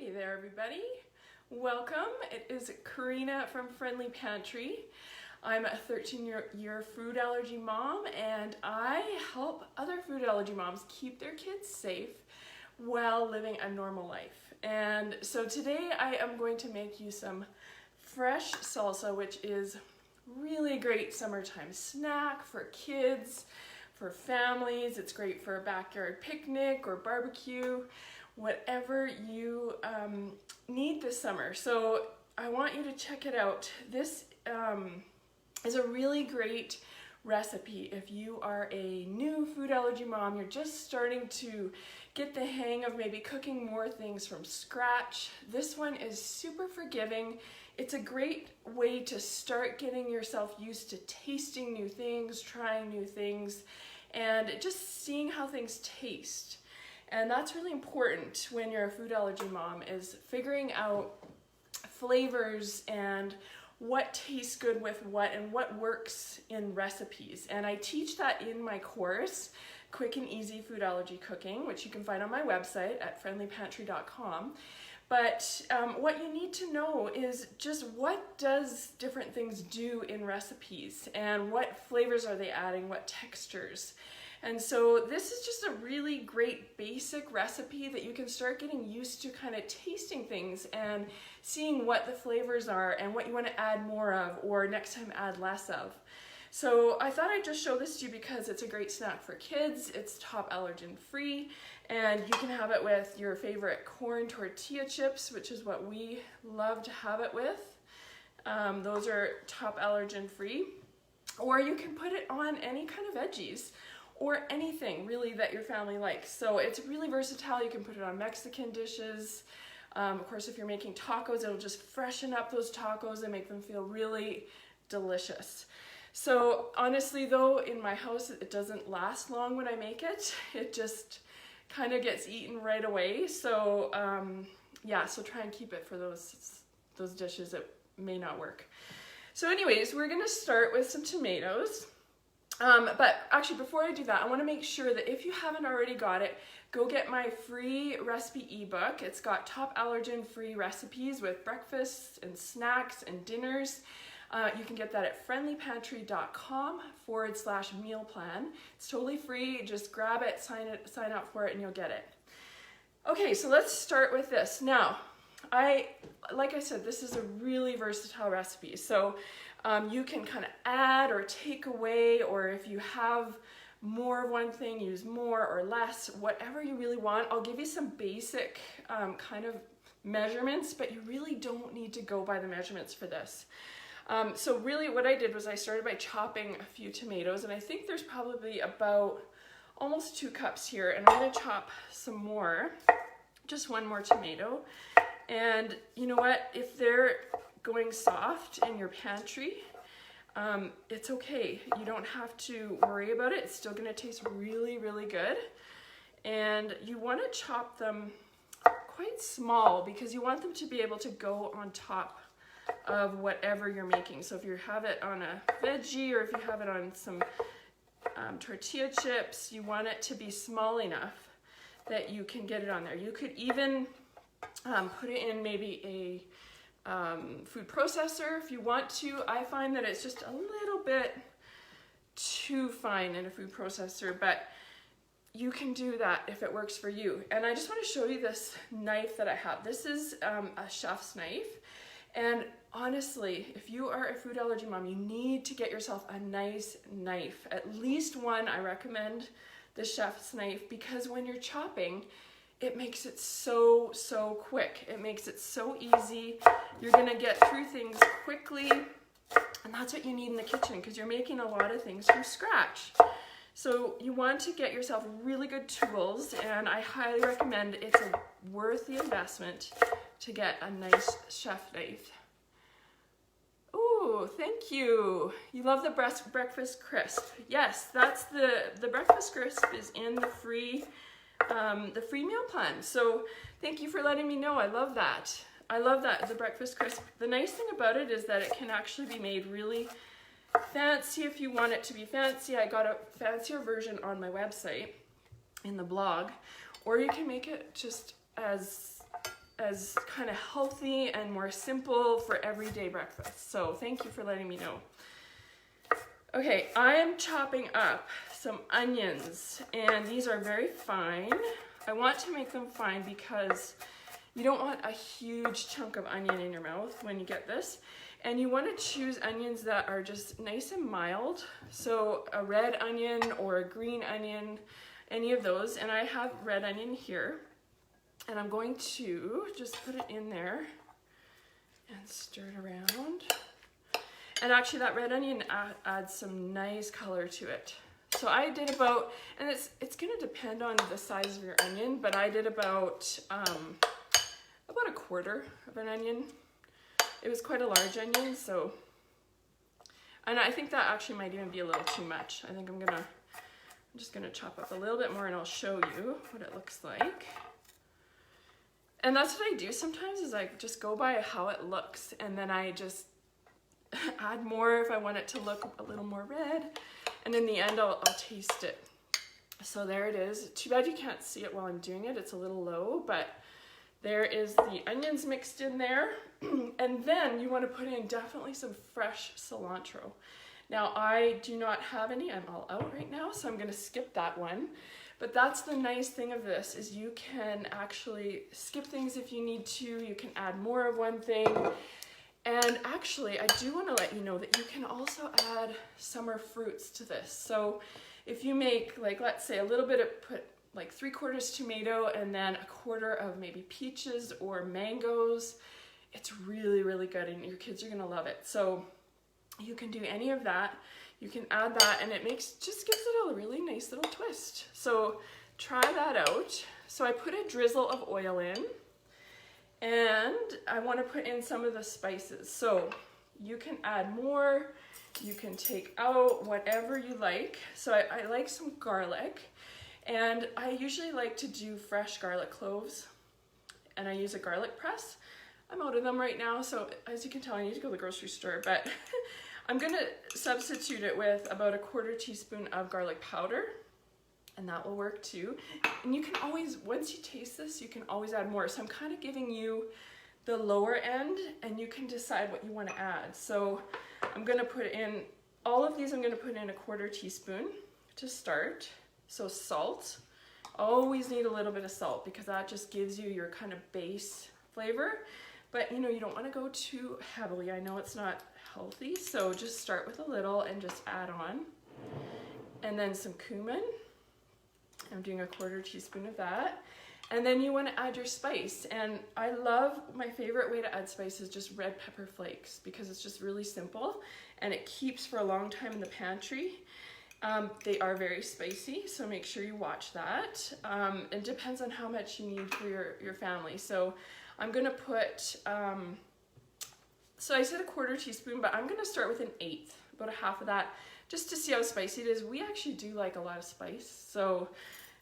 Hey there everybody, welcome. It is Karina from Friendly Pantry. I'm a 13-year food allergy mom and I help other food allergy moms keep their kids safe while living a normal life. And so today I am going to make you some fresh salsa, which is really great summertime snack for kids, for families. It's great for a backyard picnic or barbecue, whatever you need this summer. So I want you to check it out. This is a really great recipe if you are a new food allergy mom, you're just starting to get the hang of maybe cooking more things from scratch. This one is super forgiving. It's a great way to start getting yourself used to tasting new things, trying new things, and just seeing how things taste. And that's really important when you're a food allergy mom, is figuring out flavors and what tastes good with what and what works in recipes. And I teach that in my course, Quick and Easy Food Allergy Cooking, which you can find on my website at friendlypantry.com. But what you need to know is just what does different things do in recipes and what flavors are they adding, what textures. And so this is just a really great basic recipe that you can start getting used to kind of tasting things and seeing what the flavors are and what you want to add more of or next time add less of. So I thought I'd just show this to you because it's a great snack for kids. It's top allergen free and you can have it with your favorite corn tortilla chips, which is what we love to have it with. Those are top allergen free. Or you can put it on any kind of veggies or anything really that your family likes. So it's really versatile. You can put it on Mexican dishes. Of course, if you're making tacos, it'll just freshen up those tacos and make them feel really delicious. So honestly though, in my house, it doesn't last long when I make it. It just kind of gets eaten right away. So yeah, so try and keep it for those dishes that may not work. So anyways, we're gonna start with some tomatoes. But actually before I do that, I want to make sure that if you haven't already got it, go get my free recipe ebook. It's got top allergen free recipes with breakfasts and snacks and dinners. You can get that at friendlypantry.com/meal plan. It's totally free. Just grab it, sign up for it, and you'll get it. Okay, so let's start with this. Now, like I said, this is a really versatile recipe. So you can kind of add or take away, or if you have more of one thing, use more or less, whatever you really want. I'll give you some basic kind of measurements, but you really don't need to go by the measurements for this. So really what I did was I started by chopping a few tomatoes, and I think there's probably about almost 2 cups here, and I'm going to chop some more, just one more tomato. And you know what, if they're going soft in your pantry, it's okay. You don't have to worry about it. It's still going to taste really, really good. And you want to chop them quite small because you want them to be able to go on top of whatever you're making. So if you have it on a veggie or if you have it on some tortilla chips, you want it to be small enough that you can get it on there. You could even put it in maybe a food processor if you want to. I find that it's just a little bit too fine in a food processor, but you can do that if it works for you. And I just want to show you this knife that I have. This is a chef's knife. And honestly, if you are a food allergy mom, you need to get yourself a nice knife. At least one. I recommend the chef's knife because when you're chopping, it makes it so quick. It makes it so easy. You're gonna get through things quickly, and that's what you need in the kitchen because you're making a lot of things from scratch. So you want to get yourself really good tools, and I highly recommend it's worth the investment to get a nice chef knife. Ooh, thank you. You love the breakfast crisp. Yes, that's the breakfast crisp is in the free meal plan. So thank you for letting me know. I love that. I love that, the breakfast crisp. The nice thing about it is that it can actually be made really fancy if you want it to be fancy. I got a fancier version on my website in the blog, or you can make it just as as kind of healthy and more simple for everyday breakfast. So thank you for letting me know. Okay, I am chopping up some onions, and these are very fine. I want to make them fine because you don't want a huge chunk of onion in your mouth when you get this. And you want to choose onions that are just nice and mild. So a red onion or a green onion, any of those. And I have red onion here. And I'm going to just put it in there and stir it around. And actually that red onion adds some nice color to it. So I did about, and it's gonna depend on the size of your onion, but I did about a quarter of an onion. It was quite a large onion, so, and I think that actually might even be a little too much. I think I'm just gonna chop up a little bit more and I'll show you what it looks like. And that's what I do sometimes, is I just go by how it looks, and then I just add more if I want it to look a little more red, and in the end I'll taste it. So there it is. Too bad you can't see it while I'm doing it, it's a little low, but there is the onions mixed in there. And then you want to put in definitely some fresh cilantro. Now I do not have any, I'm all out right now, so I'm going to skip that one. But that's the nice thing of this, is you can actually skip things if you need to. You can add more of one thing. And actually, I do want to let you know that you can also add summer fruits to this. So if you make, like, let's say a little bit of, put like 3/4 tomato and then 1/4 of maybe peaches or mangoes, it's really, really good, and your kids are going to love it. So you can do any of that. You can add that, and it just gives it a really nice little twist. So try that out. So I put a drizzle of oil in, and I want to put in some of the spices. So you can add more, you can take out whatever you like. So I like some garlic, and I usually like to do fresh garlic cloves, and I use a garlic press. I'm out of them right now, so as you can tell, I need to go to the grocery store, but I'm gonna substitute it with about 1/4 teaspoon of garlic powder, and that will work too. And you can always, once you taste this, you can always add more. So I'm kind of giving you the lower end, and you can decide what you want to add. So I'm gonna put in, all of these I'm gonna put in 1/4 teaspoon to start. So salt, always need a little bit of salt because that just gives you your kind of base flavor. But you know, you don't want to go too heavily. I know it's not healthy, so just start with a little and just add on. And then some cumin. I'm doing 1/4 teaspoon of that. And then you want to add your spice. And I love, my favorite way to add spice is just red pepper flakes, because it's just really simple and it keeps for a long time in the pantry. They are very spicy, so make sure you watch that. It depends on how much you need for your family. So I'm gonna put, so I said 1/4 teaspoon, but I'm gonna start with 1/8, about 1/2 of that, just to see how spicy it is. We actually do like a lot of spice, so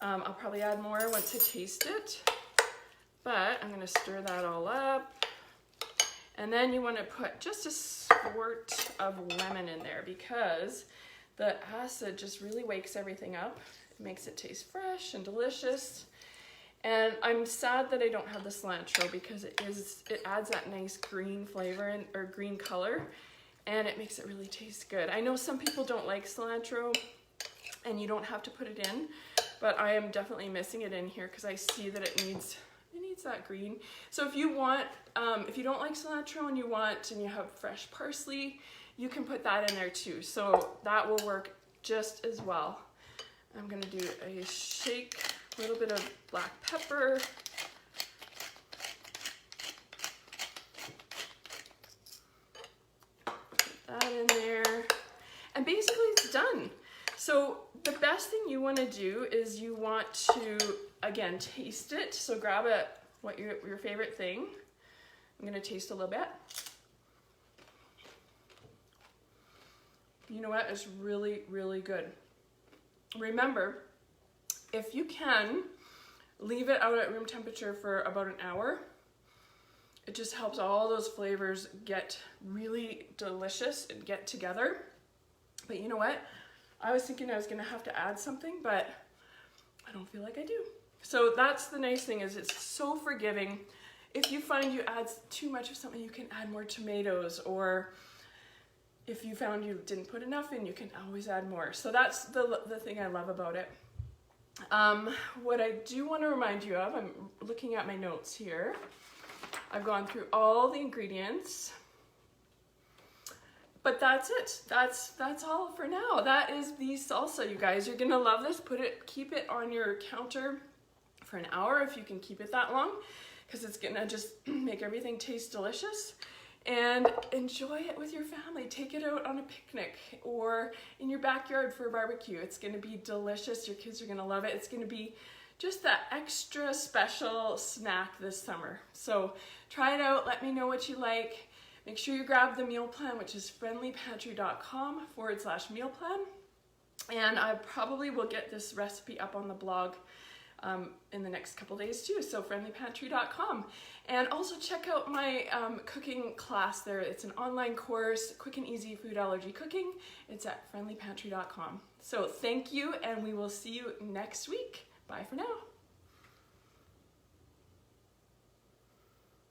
I'll probably add more once I taste it. But I'm gonna stir that all up. And then you wanna put just a squirt of lemon in there, because the acid just really wakes everything up. It makes it taste fresh and delicious. And I'm sad that I don't have the cilantro, because it adds that nice green flavor or green color, and it makes it really taste good. I know some people don't like cilantro, and you don't have to put it in, but I am definitely missing it in here because I see that it needs that green. So if you want, if you don't like cilantro and you have fresh parsley, you can put that in there too. So that will work just as well. I'm gonna do a shake, a little bit of black pepper. Put that in there. And basically it's done. So the best thing you wanna do is you want to, again, taste it. So grab your favorite thing. I'm gonna taste a little bit. You know what? It's really, really good. Remember, if you can, leave it out at room temperature for about an hour. It just helps all those flavors get really delicious and get together. But you know what? I was thinking I was gonna have to add something, but I don't feel like I do. So that's the nice thing, is it's so forgiving. if you find you add too much of something, you can add more tomatoes, or if you found you didn't put enough in, you can always add more. So that's the thing I love about it. What I do want to remind you of, I'm looking at my notes here. I've gone through all the ingredients, but that's it. That's all for now. That is the salsa, you guys. You're gonna love this. Keep it on your counter for an hour if you can keep it that long, because it's gonna just make everything taste delicious. And enjoy it with your family. Take it out on a picnic or in your backyard for a barbecue. It's gonna be delicious. Your kids are gonna love it. It's gonna be just that extra special snack this summer. So try it out, let me know what you like. Make sure you grab the meal plan, which is friendlypantry.com/meal plan. And I probably will get this recipe up on the blog in the next couple days too, so friendlypantry.com. And also check out my cooking class there. It's an online course, quick and easy food allergy cooking. It's at friendlypantry.com. So thank you, and we will see you next week. Bye for now.